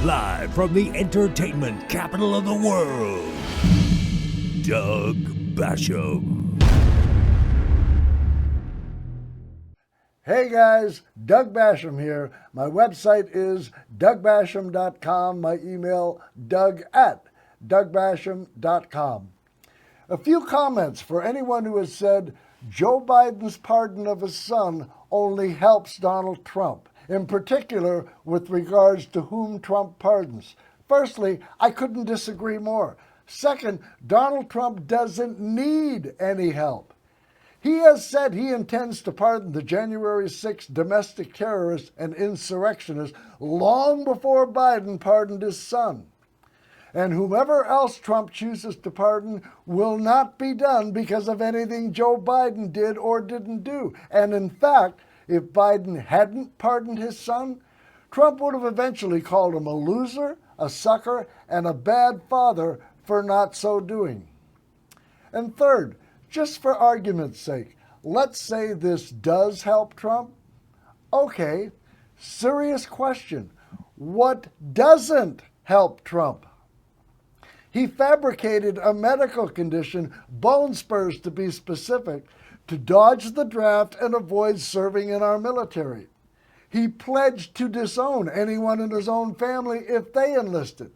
Live from the entertainment capital of the world, Doug Basham. Hey guys, Doug Basham here. My website is DougBasham.com. My email, Doug@DougBasham.com. A few comments for anyone who has said Joe Biden's pardon of his son only helps Donald Trump, in particular with regards to whom Trump pardons. Firstly, I couldn't disagree more. Second, Donald Trump doesn't need any help. He has said he intends to pardon the January 6th domestic terrorists and insurrectionists long before Biden pardoned his son. And whomever else Trump chooses to pardon will not be done because of anything Joe Biden did or didn't do. And in fact, if Biden hadn't pardoned his son, Trump would have eventually called him a loser, a sucker, and a bad father for not so doing. And third, just for argument's sake, let's say this does help Trump. Okay, serious question. What doesn't help Trump? He fabricated a medical condition, bone spurs to be specific, to dodge the draft and avoid serving in our military. He pledged to disown anyone in his own family if they enlisted.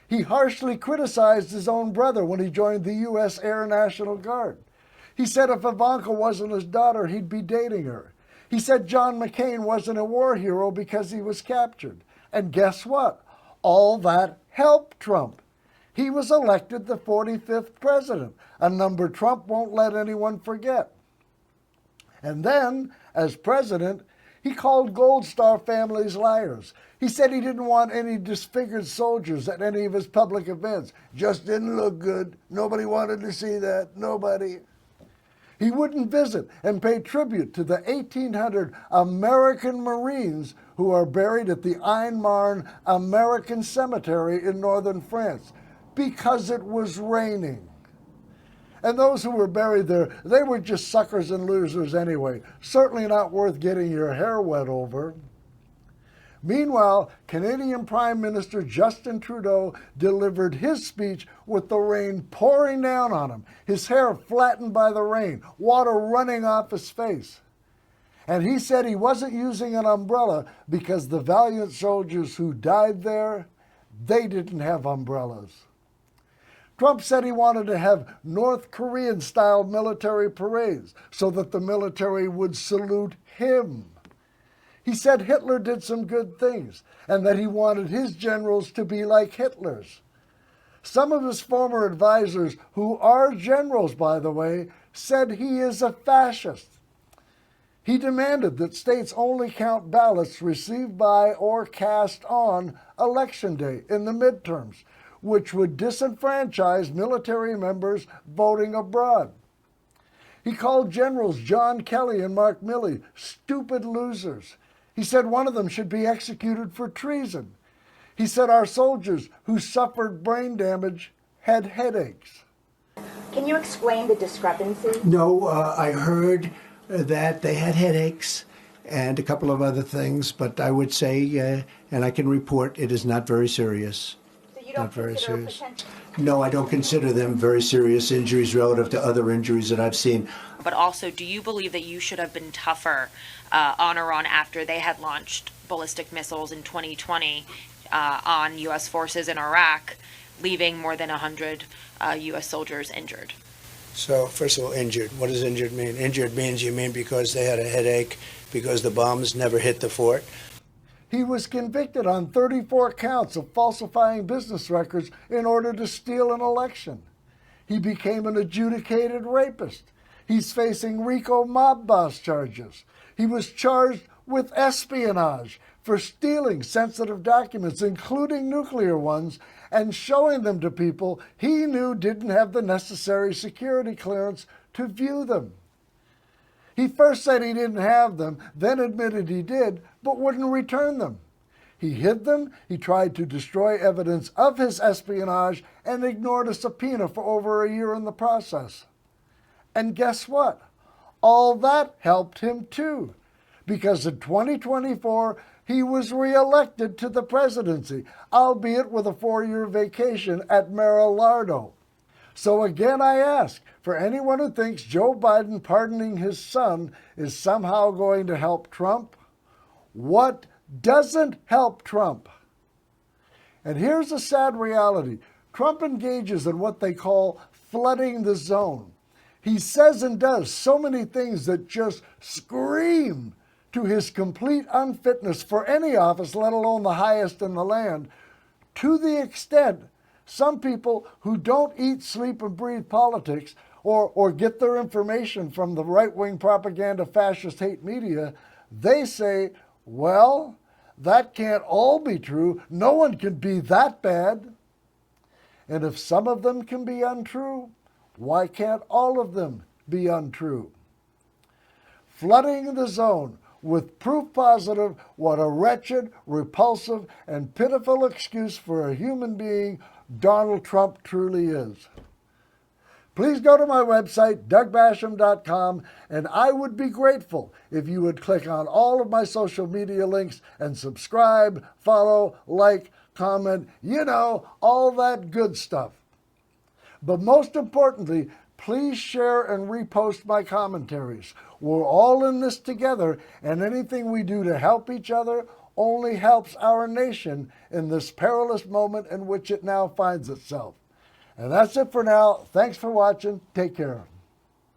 He harshly criticized his own brother when he joined the U.S. Air National Guard. He said if Ivanka wasn't his daughter, he'd be dating her. He said John McCain wasn't a war hero because he was captured. And guess what? All that helped Trump. He was elected the 45th president, a number Trump won't let anyone forget. And then, as president, he called Gold Star families liars. He said he didn't want any disfigured soldiers at any of his public events. Just didn't look good. Nobody wanted to see that. Nobody. He wouldn't visit and pay tribute to the 1,800 American Marines who are buried at the Ain Marne American Cemetery in northern France because it was raining. And those who were buried there, they were just suckers and losers anyway. Certainly not worth getting your hair wet over. Meanwhile, Canadian Prime Minister Justin Trudeau delivered his speech with the rain pouring down on him, his hair flattened by the rain, water running off his face. And he said he wasn't using an umbrella because the valiant soldiers who died there, they didn't have umbrellas. Trump said he wanted to have North Korean-style military parades so that the military would salute him. He said Hitler did some good things and that he wanted his generals to be like Hitler's. Some of his former advisors, who are generals, by the way, said he is a fascist. He demanded that states only count ballots received by or cast on Election Day in the midterms, which would disenfranchise military members voting abroad. He called Generals John Kelly and Mark Milley stupid losers. He said one of them should be executed for treason. He said our soldiers who suffered brain damage had headaches. Can you explain the discrepancy? No, I heard that they had headaches and a couple of other things, but I would say, and I can report, it is not very serious. So you don't Not very consider serious. potential. No, I don't consider them very serious injuries relative to other injuries that I've seen. But also, do you believe that you should have been tougher on Iran after they had launched ballistic missiles in 2020 on U.S. forces in Iraq, leaving more than 100 U.S. soldiers injured? So, first of all, injured. What does injured mean? Injured means you mean because they had a headache, because the bombs never hit the fort. He was convicted on 34 counts of falsifying business records in order to steal an election. He became an adjudicated rapist. He's facing RICO mob boss charges. He was charged with espionage for stealing sensitive documents, including nuclear ones, and showing them to people he knew didn't have the necessary security clearance to view them. He first said he didn't have them, then admitted he did, but wouldn't return them. He hid them, he tried to destroy evidence of his espionage, and ignored a subpoena for over a year in the process. And guess what? All that helped him too, because in 2024 he was reelected to the presidency, albeit with a 4-year vacation at Mar-a-Lago. So again, I ask, for anyone who thinks Joe Biden pardoning his son is somehow going to help Trump, what doesn't help Trump? And here's a sad reality. Trump engages in what they call flooding the zone. He says and does so many things that just scream to his complete unfitness for any office, let alone the highest in the land, to the extent some people who don't eat, sleep, and breathe politics or get their information from the right-wing propaganda, fascist hate media, they say, well, that can't all be true. No one can be that bad. And if some of them can be untrue, why can't all of them be untrue? Flooding the zone with proof positive what a wretched, repulsive, and pitiful excuse for a human being Donald Trump truly is. Please go to my website, DougBasham.com, and I would be grateful if you would click on all of my social media links and subscribe, follow, like, comment, all that good stuff. But most importantly, please share and repost my commentaries. We're all in this together, and anything we do to help each other only helps our nation in this perilous moment in which it now finds itself. And that's it for now. Thanks for watching. Take care.